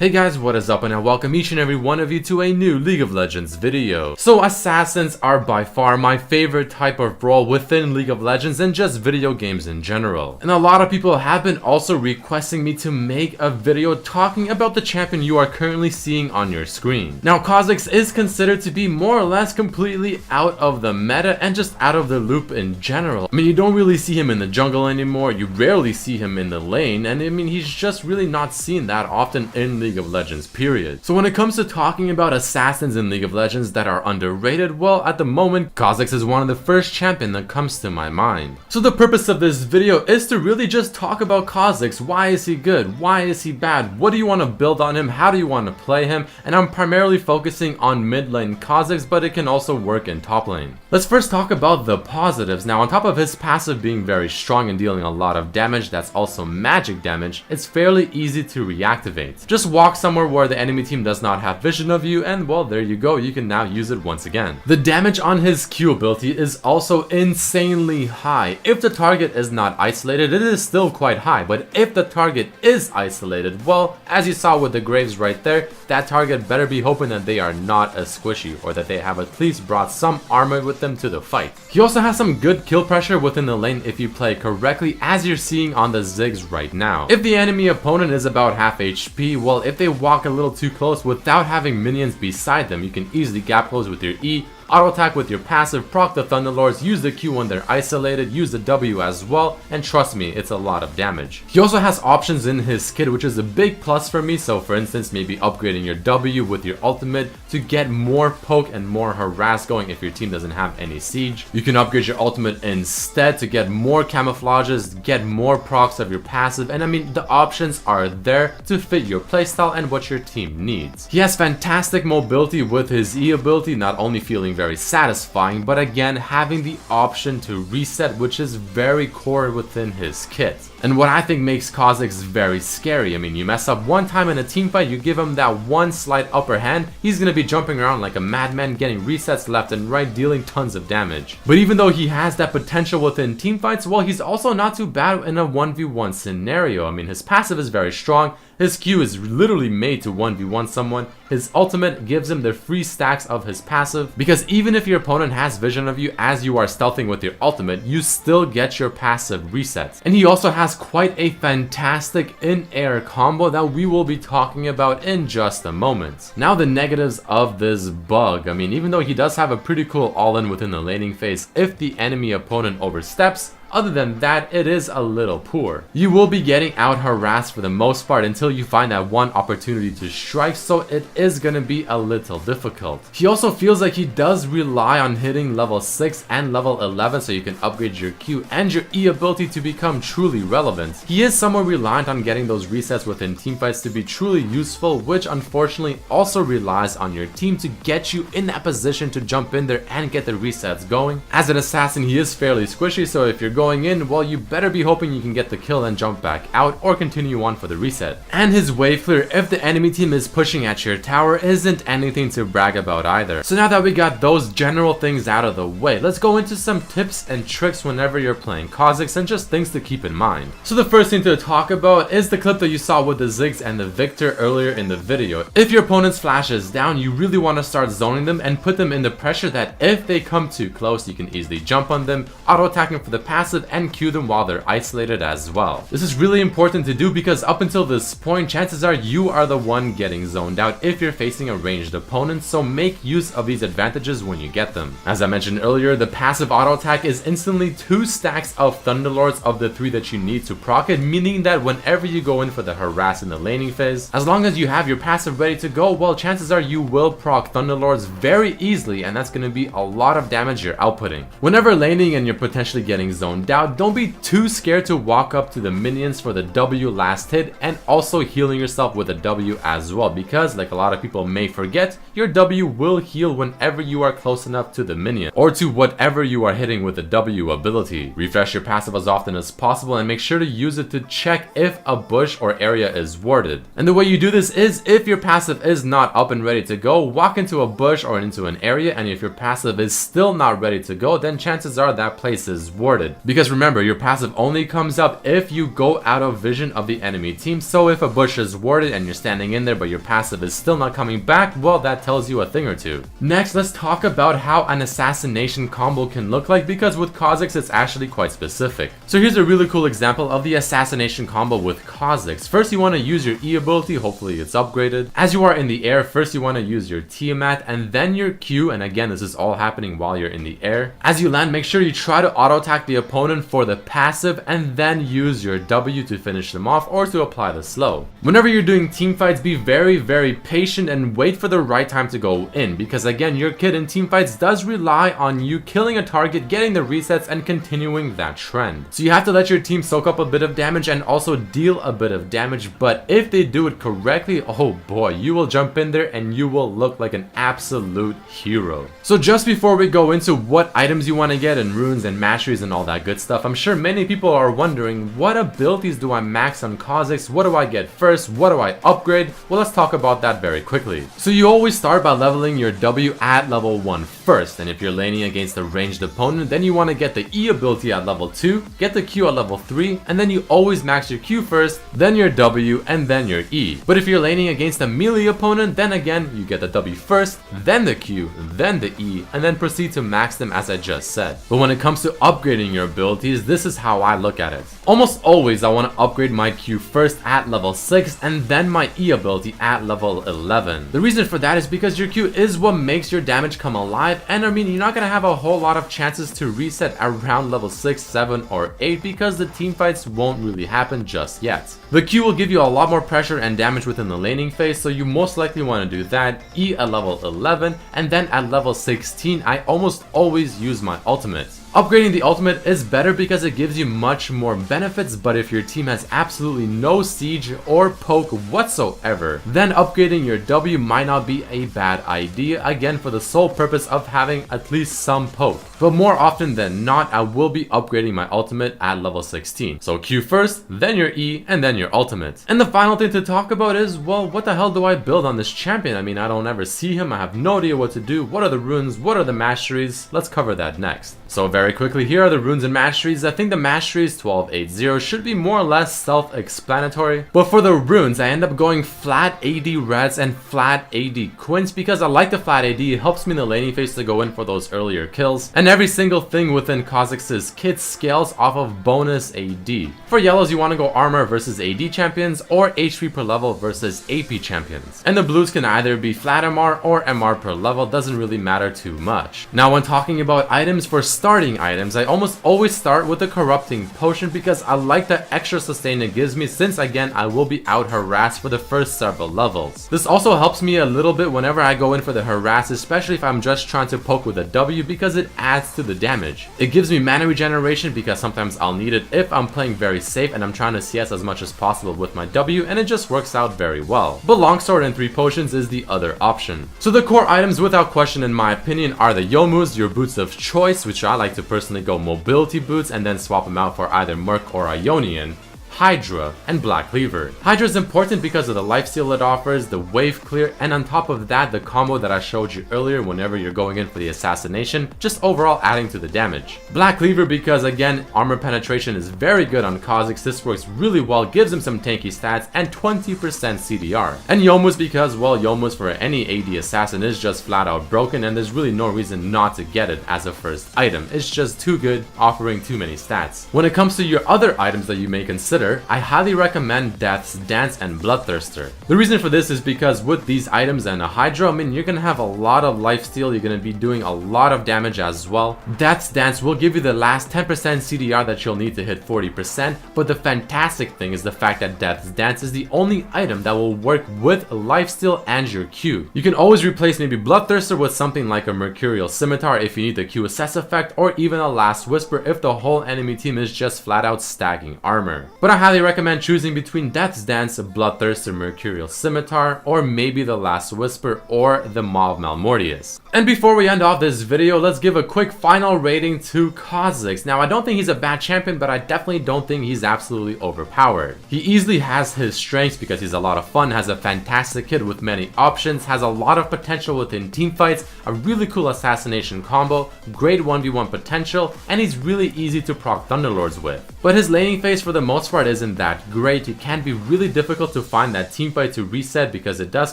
Hey guys, what is up, and I welcome each and every one of you to a new League of Legends video. So assassins are by far my favorite type of role within League of Legends and just video games in general. And a lot of people have been also requesting me to make a video talking about the champion you are currently seeing on your screen. Now Kha'Zix is considered to be more or less completely out of the meta and just out of the loop in general. I mean, you don't really see him in the jungle anymore, you rarely see him in the lane, and I mean, he's just really not seen that often in League of Legends, period. So when it comes to talking about assassins in League of Legends that are underrated, well, at the moment, Kha'Zix is one of the first champion that comes to my mind. So the purpose of this video is to really just talk about Kha'Zix. Why is he good? Why is he bad? What do you want to build on him? How do you want to play him? And I'm primarily focusing on mid lane Kha'Zix, but it can also work in top lane. Let's first talk about the positives. Now, on top of his passive being very strong and dealing a lot of damage, that's also magic damage, it's fairly easy to reactivate. Just walk somewhere where the enemy team does not have vision of you, and well, there you go, you can now use it once again. The damage on his Q ability is also insanely high. If the target is not isolated, it is still quite high, but if the target is isolated, well, as you saw with the Graves right there, that target better be hoping that they are not as squishy, or that they have at least brought some armor with them to the fight. He also has some good kill pressure within the lane if you play correctly, as you're seeing on the Ziggs right now. If the enemy opponent is about half HP, well, if they walk a little too close without having minions beside them, you can easily gap close with your E, auto attack with your passive, proc the Thunderlords, use the Q when they're isolated, use the W as well, and trust me, it's a lot of damage. He also has options in his kit, which is a big plus for me. So for instance, maybe upgrading your W with your ultimate to get more poke and more harass going if your team doesn't have any siege. You can upgrade your ultimate instead to get more camouflages, get more procs of your passive, and I mean, the options are there to fit your playstyle and what your team needs. He has fantastic mobility with his E ability, not only feeling very satisfying, but again having the option to reset, which is very core within his kit. And what I think makes Kha'Zix very scary, I mean, you mess up one time in a team fight, you give him that one slight upper hand, he's gonna be jumping around like a madman, getting resets left and right, dealing tons of damage. But even though he has that potential within team fights, well, he's also not too bad in a 1v1 scenario. I mean, his passive is very strong, his Q is literally made to 1v1 someone, his ultimate gives him the free stacks of his passive, because even if your opponent has vision of you as you are stealthing with your ultimate, you still get your passive resets. And he also has quite a fantastic in-air combo that we will be talking about in just a moment. Now the negatives of this bug, I mean, even though he does have a pretty cool all-in within the laning phase, if the enemy opponent oversteps, other than that, it is a little poor. You will be getting out harassed for the most part until you find that one opportunity to strike, so it is gonna be a little difficult. He also feels like he does rely on hitting level 6 and level 11 so you can upgrade your Q and your E ability to become truly relevant. He is somewhat reliant on getting those resets within teamfights to be truly useful, which unfortunately also relies on your team to get you in that position to jump in there and get the resets going. As an assassin, he is fairly squishy, so if you're going in, well, you better be hoping you can get the kill and jump back out or continue on for the reset. And his wave clear if the enemy team is pushing at your tower isn't anything to brag about either. So now that we got those general things out of the way, let's go into some tips and tricks whenever you're playing Kha'Zix and just things to keep in mind. So the first thing to talk about is the clip that you saw with the Ziggs and the Victor earlier in the video. If your opponent's flash is down, you really want to start zoning them and put them in the pressure that if they come too close, you can easily jump on them, auto attacking for the passive, and Q them while they're isolated as well. This is really important to do because up until this point, chances are you are the one getting zoned out if you're facing a ranged opponent, so make use of these advantages when you get them. As I mentioned earlier, the passive auto attack is instantly 2 stacks of Thunderlords of the 3 that you need to proc it, meaning that whenever you go in for the harass in the laning phase, as long as you have your passive ready to go, well, chances are you will proc Thunderlords very easily, and that's going to be a lot of damage you're outputting. Whenever laning and you're potentially getting zoned out, don't be too scared to walk up to the minions for the W last hit and also healing yourself with a W as well, because like a lot of people may forget, your W will heal whenever you are close enough to the minion or to whatever you are hitting with the W ability. Refresh your passive as often as possible and make sure to use it to check if a bush or area is warded. And the way you do this is if your passive is not up and ready to go, walk into a bush or into an area, and if your passive is still not ready to go, then chances are that place is warded. Because remember, your passive only comes up if you go out of vision of the enemy team. So if a bush is warded and you're standing in there but your passive is still not coming back, well, that tells you a thing or two. Next, let's talk about how an assassination combo can look like, because with Kha'Zix it's actually quite specific. So here's a really cool example of the assassination combo with Kha'Zix. First, you want to use your E ability, hopefully it's upgraded. As you are in the air, first you want to use your Tiamat and then your Q, and again this is all happening while you're in the air. As you land, make sure you try to auto attack the opponent for the passive and then use your W to finish them off or to apply the slow. Whenever you're doing team fights, be very patient and wait for the right time to go in, because again, your kit in team fights does rely on you killing a target, getting the resets, and continuing that trend. So you have to let your team soak up a bit of damage and also deal a bit of damage, but if they do it correctly, oh boy, you will jump in there and you will look like an absolute hero. So just before we go into what items you want to get and runes and masteries and all that good stuff, I'm sure many people are wondering, what abilities do I max on Kha'Zix? What do I get first? What do I upgrade? Well, let's talk about that very quickly. So you always start by leveling your W at level 1 first, and if you're laning against a ranged opponent, then you want to get the E ability at level 2, get the Q at level 3, and then you always max your Q first, then your W, and then your E. But if you're laning against a melee opponent, then again, you get the W first, then the Q, then the E, and then proceed to max them as I just said. But when it comes to upgrading your abilities, this is how I look at it. Almost always I want to upgrade my Q first at level 6 and then my E ability at level 11. The reason for that is because your Q is what makes your damage come alive, and I mean, you're not going to have a whole lot of chances to reset around level 6, 7, or 8 because the team fights won't really happen just yet. The Q will give you a lot more pressure and damage within the laning phase, so you most likely want to do that. E at level 11, and then at level 16 I almost always use my ultimate. Upgrading the ultimate is better because it gives you much more benefits, but if your team has absolutely no siege or poke whatsoever, then upgrading your W might not be a bad idea, again for the sole purpose of having at least some poke. But more often than not, I will be upgrading my ultimate at level 16. So Q first, then your E, and then your ultimate. And the final thing to talk about is, well, what the hell do I build on this champion? I mean, I don't ever see him, I have no idea what to do. What are the runes? What are the masteries? Let's cover that next. So very quickly, here are the runes and masteries. I think the masteries 1280 should be more or less self-explanatory, but for the runes I end up going flat AD Reds and flat AD Quints because I like the flat AD. It helps me in the laning phase to go in for those earlier kills, and every single thing within Kha'Zix's kit scales off of bonus AD. For yellows, you want to go armor versus AD champions or HP per level versus AP champions, and the blues can either be flat MR or MR per level, doesn't really matter too much. Now when talking about items, for starting items, I almost always start with the corrupting potion because I like the extra sustain it gives me, since again I will be out harassed for the first several levels. This also helps me a little bit whenever I go in for the harass, especially if I'm just trying to poke with a W, because it adds to the damage. It gives me mana regeneration because sometimes I'll need it if I'm playing very safe and I'm trying to CS as much as possible with my W, and it just works out very well. But longsword and 3 potions is the other option. So the core items without question in my opinion are the Youmuu's, your boots of choice, which I like to personally go mobility boots and then swap them out for either Merc or Ionian, Hydra, and Black Cleaver. Hydra is important because of the lifesteal it offers, the wave clear, and on top of that, the combo that I showed you earlier whenever you're going in for the assassination, just overall adding to the damage. Black Cleaver because again, armor penetration is very good on Kha'Zix, this works really well, gives him some tanky stats, and 20% CDR. And Youmuu's because, well, Youmuu's for any AD assassin is just flat out broken, and there's really no reason not to get it as a first item. It's just too good, offering too many stats. When it comes to your other items that you may consider, I highly recommend Death's Dance and Bloodthirster. The reason for this is because with these items and a Hydra, I mean, you're gonna have a lot of lifesteal, you're gonna be doing a lot of damage as well. Death's Dance will give you the last 10% CDR that you'll need to hit 40%, but the fantastic thing is the fact that Death's Dance is the only item that will work with lifesteal and your Q. You can always replace maybe Bloodthirster with something like a Mercurial Scimitar if you need the Q assess effect, or even a Last Whisper if the whole enemy team is just flat out stacking armor. But but I highly recommend choosing between Death's Dance, Bloodthirster, Mercurial Scimitar, or maybe the Last Whisper or the Maw of Malmortius. And before we end off this video, let's give a quick final rating to Kha'Zix. Now, I don't think he's a bad champion, but I definitely don't think he's absolutely overpowered. He easily has his strengths because he's a lot of fun, has a fantastic kit with many options, has a lot of potential within teamfights, a really cool assassination combo, great 1v1 potential, and he's really easy to proc Thunderlords with. But his laning phase for the most part isn't that great. It can be really difficult to find that teamfight to reset because it does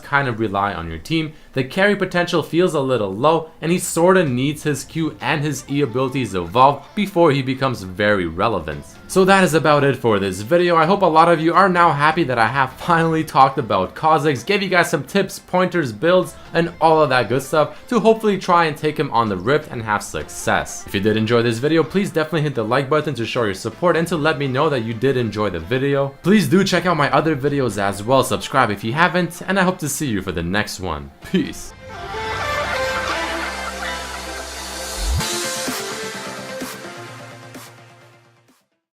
kind of rely on your team. The carry potential feels a little low, and he sorta needs his Q and his E abilities evolved before he becomes very relevant. So that is about it for this video. I hope a lot of you are now happy that I have finally talked about Kha'Zix, gave you guys some tips, pointers, builds, and all of that good stuff to hopefully try and take him on the Rift and have success. If you did enjoy this video, please definitely hit the like button to show your support and to let me know that you did enjoy the video. Please do check out my other videos as well, subscribe if you haven't, and I hope to see you for the next one. Peace.